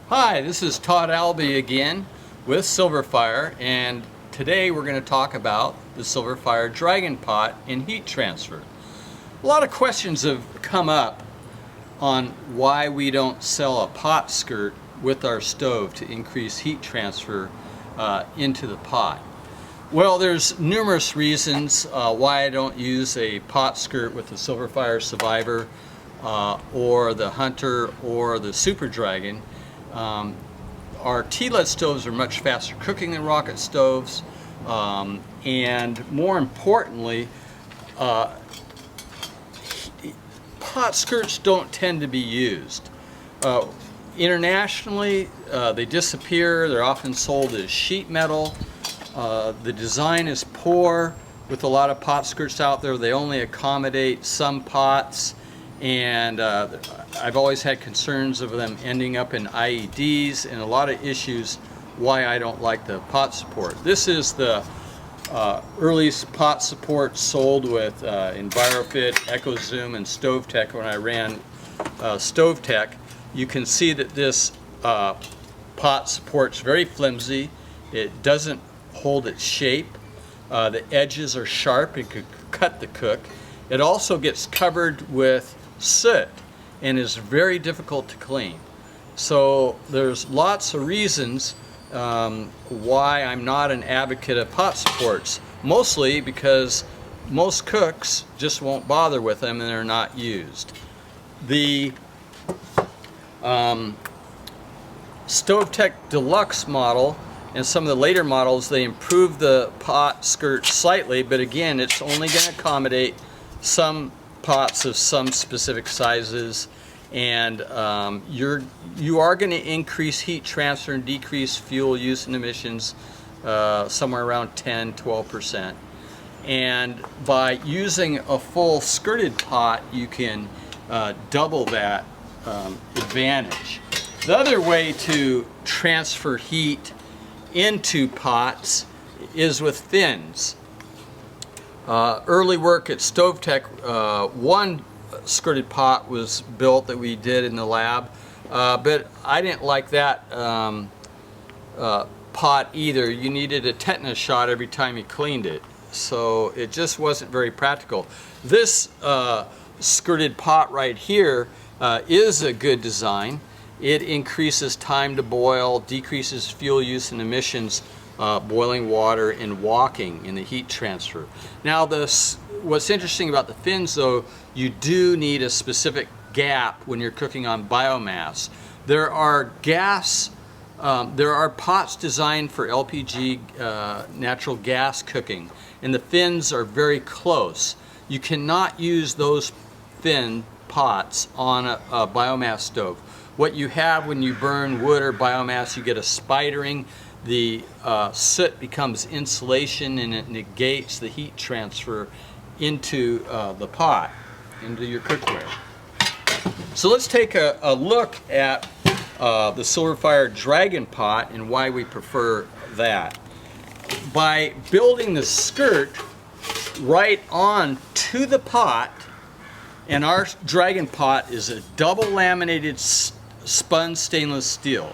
Hi, this is Todd Albee again with SilverFire, and today we're going to talk about the SilverFire Dragon Pot and heat transfer. A lot of questions have come up on why we don't sell a pot skirt with our stove to increase heat transfer into the pot. Well, there's numerous reasons why I don't use a pot skirt with the SilverFire Survivor or the Hunter or the Super Dragon. Our T-LED stoves are much faster cooking than rocket stoves, and more importantly, pot skirts don't tend to be used. Internationally, they disappear. They're often sold as sheet metal. The design is poor with a lot of pot skirts out there. They only accommodate some pots, and I've always had concerns of them ending up in IEDs and a lot of issues why I don't like the pot support. This is the earliest pot support sold with EnviroFit, EcoZoom, and StoveTech. When I ran StoveTech, you can see that this pot support's very flimsy. It doesn't hold its shape. The edges are sharp and could cut the cook. It also gets covered with soot and is very difficult to clean. So there's lots of reasons why I'm not an advocate of pot supports, mostly because most cooks just won't bother with them and they're not used. The StoveTech Deluxe model and some of the later models, they improved the pot skirt slightly, but again, it's only going to accommodate some pots of some specific sizes, and you are going to increase heat transfer and decrease fuel use and emissions somewhere around 10–12%. And by using a full skirted pot, you can double that advantage. The other way to transfer heat into pots is with fins. Early work at StoveTech, one skirted pot was built that we did in the lab, but I didn't like that pot either. You needed a tetanus shot every time you cleaned it, so it just wasn't very practical. This skirted pot right here is a good design. It increases time to boil, decreases fuel use and emissions, boiling water and walking in the heat transfer. Now what's interesting about the fins though, you do need a specific gap when you're cooking on biomass. There are pots designed for LPG, natural gas cooking, and the fins are very close. You cannot use those fin pots on a biomass stove. What you have when you burn wood or biomass, you get a spidering. The soot becomes insulation and it negates the heat transfer into the pot, into your cookware. So let's take a look at the SilverFire Dragon Pot and why we prefer that. By building the skirt right on to the pot, and our Dragon Pot is a double laminated spun stainless steel.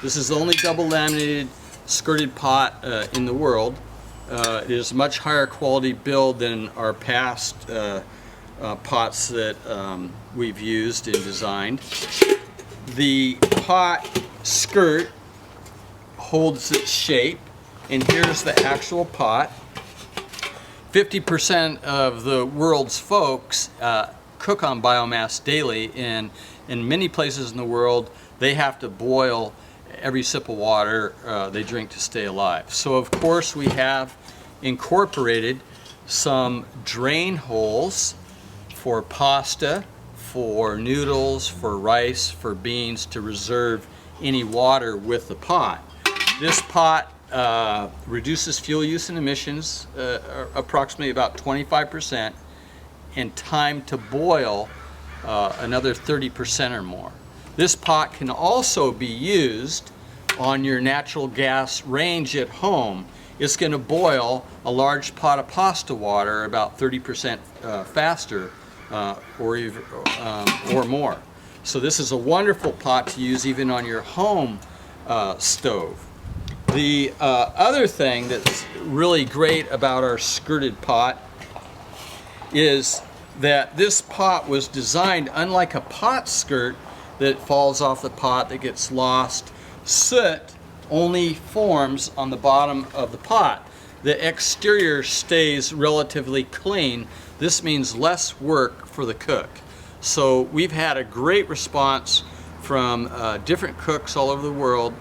This is the only double laminated skirted pot in the world. It is a much higher quality build than our past pots that we've used and designed. The pot skirt holds its shape, and here's the actual pot. 50% of the world's folks cook on biomass daily, and in many places in the world they have to boil every sip of water they drink to stay alive. So of course we have incorporated some drain holes for pasta, for noodles, for rice, for beans, to reserve any water with the pot. This pot reduces fuel use and emissions approximately about 25%, and time to boil another 30% or more. This pot can also be used on your natural gas range at home. It's going to boil a large pot of pasta water about 30% faster or more. So this is a wonderful pot to use even on your home stove. The other thing that's really great about our skirted pot is that this pot was designed, unlike a pot skirt that falls off the pot, that gets lost. Soot only forms on the bottom of the pot. The exterior stays relatively clean. This means less work for the cook. So we've had a great response from different cooks all over the world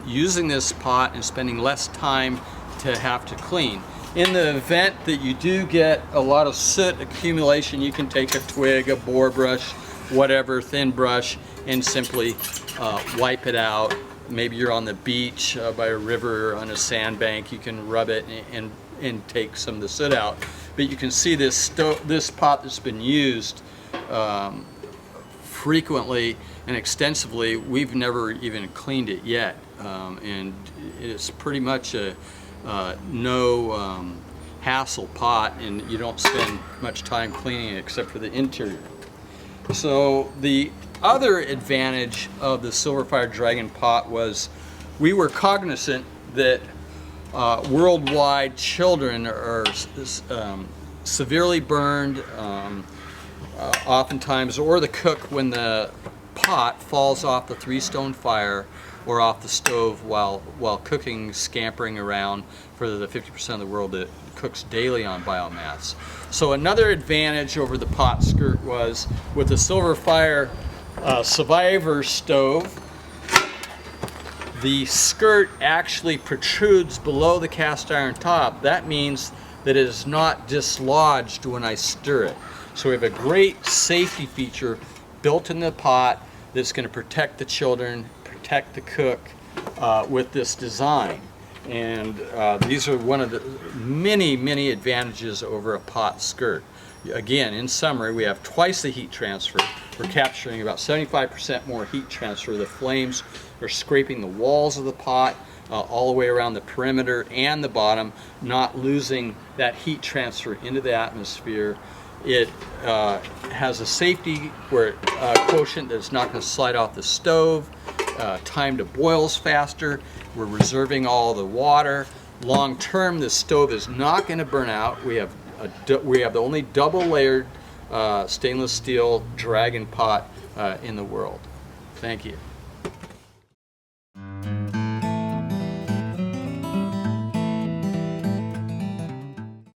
using this pot and spending less time to have to clean. In the event that you do get a lot of soot accumulation, you can take a twig, a boar brush, whatever, thin brush, and simply wipe it out. Maybe you're on the beach by a river or on a sandbank, you can rub it and take some of the soot out. But you can see this pot that's been used frequently and extensively. We've never even cleaned it yet, and it's pretty much a no hassle pot, and you don't spend much time cleaning it except for the interior. So the other advantage of the SilverFire Dragon Pot was we were cognizant that worldwide children are severely burned oftentimes, or the cook, when the pot falls off the 3-stone fire or off the stove while cooking, scampering around for the 50% of the world that cooks daily on biomass. So another advantage over the pot skirt was with the SilverFire Survivor stove, the skirt actually protrudes below the cast iron top. That means that it is not dislodged when I stir it. So we have a great safety feature built in the pot that's going to protect the children, protect the cook with this design. And these are one of the many advantages over a pot skirt. Again, in summary, we have twice the heat transfer. We're capturing about 75% more heat transfer. The flames are scraping the walls of the pot all the way around the perimeter and the bottom, not losing that heat transfer into the atmosphere. It has a safety quotient that's not going to slide off the stove. Time to boils faster. We're reserving all the water. Long term, the stove is not going to burn out. We have the only double layered stainless steel dragon pot in the world. Thank you.